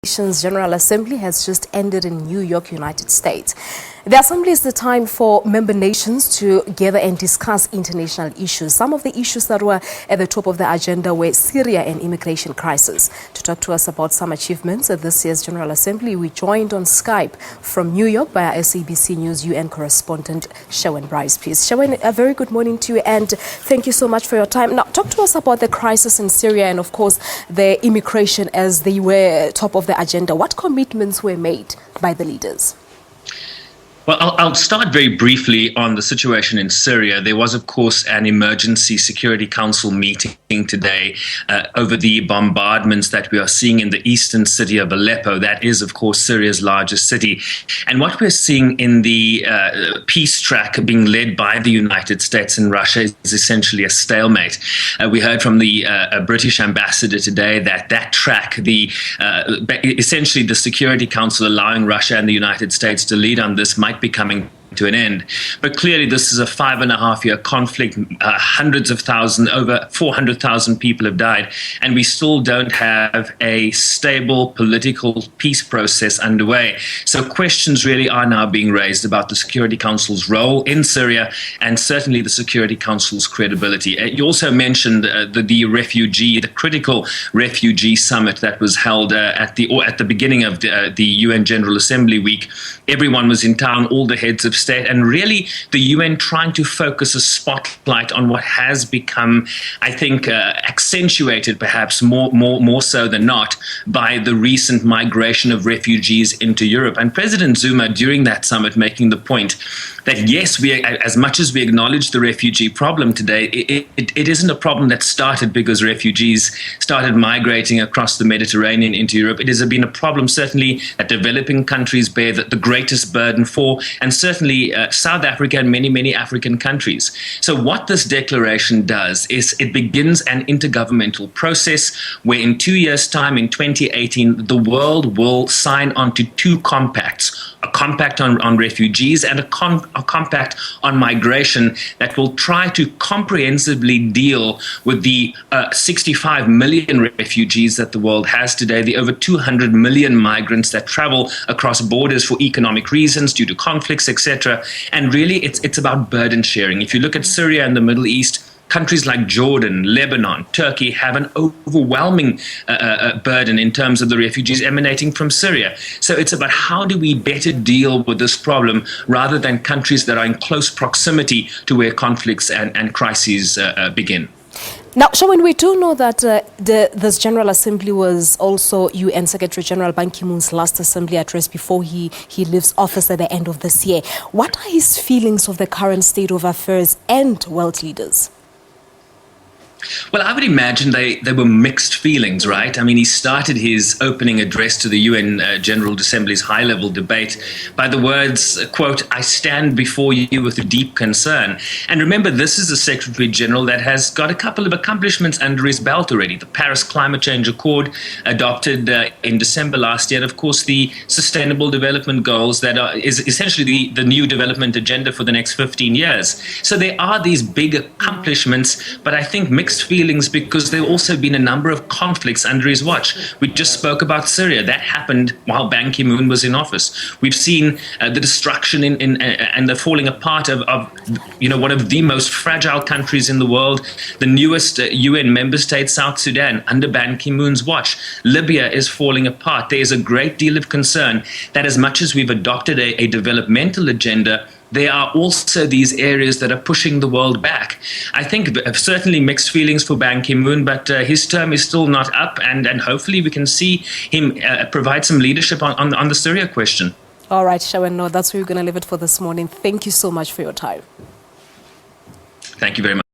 Nations General Assembly has just ended in New York, United States. The Assembly is the time for member nations to gather and discuss international issues. Some of the issues that were at the top of the agenda were Syria and immigration crisis. To talk to us about some achievements at this year's General Assembly, we joined on Skype from New York by our SABC News UN Correspondent, Sherwin Bryce-Pease. Sherwin, a very good morning to you and thank you so much for your time. Now, talk to us about the crisis in Syria and, of course, the immigration as they were top of the agenda. What commitments were made by the leaders? Well, I'll start very briefly on the situation in Syria. There was, of course, an emergency Security Council meeting today over the bombardments that we are seeing in the eastern city of Aleppo. That is, of course, Syria's largest city. And what we're seeing in the peace track being led by the United States and Russia is essentially a stalemate. We heard from the British ambassador today that track, essentially the Security Council allowing Russia and the United States to lead on this, might be coming to an end. But clearly this is a 5.5-year conflict. Hundreds of thousands, over 400,000 people have died, and we still don't have a stable political peace process underway. So questions really are now being raised about the Security Council's role in Syria and certainly the Security Council's credibility. You also mentioned the critical refugee summit that was held at the beginning of the UN General Assembly week. Everyone was in town, all the heads of state, and really the UN trying to focus a spotlight on what has become, I think, accentuated perhaps more so than not by the recent migration of refugees into Europe. And President Zuma, during that summit, making the point that yes, as much as we acknowledge the refugee problem today, it isn't a problem that started because refugees started migrating across the Mediterranean into Europe. It has been a problem certainly that developing countries bear the greatest burden for, and certainly South Africa and many African countries. So what this declaration does is it begins an intergovernmental process where in 2 years' time, in 2018, the world will sign on to two compacts, a compact on refugees and a compact on migration that will try to comprehensively deal with the 65 million refugees that the world has today, the over 200 million migrants that travel across borders for economic reasons due to conflicts, etc. And really, it's about burden sharing. If you look at Syria and the Middle East, countries like Jordan, Lebanon, Turkey have an overwhelming burden in terms of the refugees emanating from Syria. So it's about how do we better deal with this problem rather than countries that are in close proximity to where conflicts and crises begin. Now, Sherwin, we do know that this General Assembly was also UN Secretary General Ban Ki-moon's last assembly address before he leaves office at the end of this year. What are his feelings of the current state of affairs and world leaders? Well, I would imagine they were mixed feelings, right? I mean, he started his opening address to the UN General Assembly's high-level debate by the words, quote, "I stand before you with deep concern." And remember, this is a Secretary General that has got a couple of accomplishments under his belt already. The Paris Climate Change Accord adopted in December last year, and of course the Sustainable Development Goals that is essentially the new development agenda for the next 15 years. So there are these big accomplishments, but I think mixed feelings because there have also been a number of conflicts under his watch. We just spoke about Syria. That happened while Ban Ki-moon was in office. We've seen the destruction and the falling apart of one of the most fragile countries in the world, the newest UN member state, South Sudan, under Ban Ki-moon's watch. Libya is falling apart. There is a great deal of concern that as much as we've adopted a developmental agenda, there are also these areas that are pushing the world back. I think certainly mixed feelings for Ban Ki-moon, but his term is still not up, and hopefully we can see him provide some leadership on the Syria question. All right, Sherwin, no, that's where we're going to leave it for this morning. Thank you so much for your time. Thank you very much.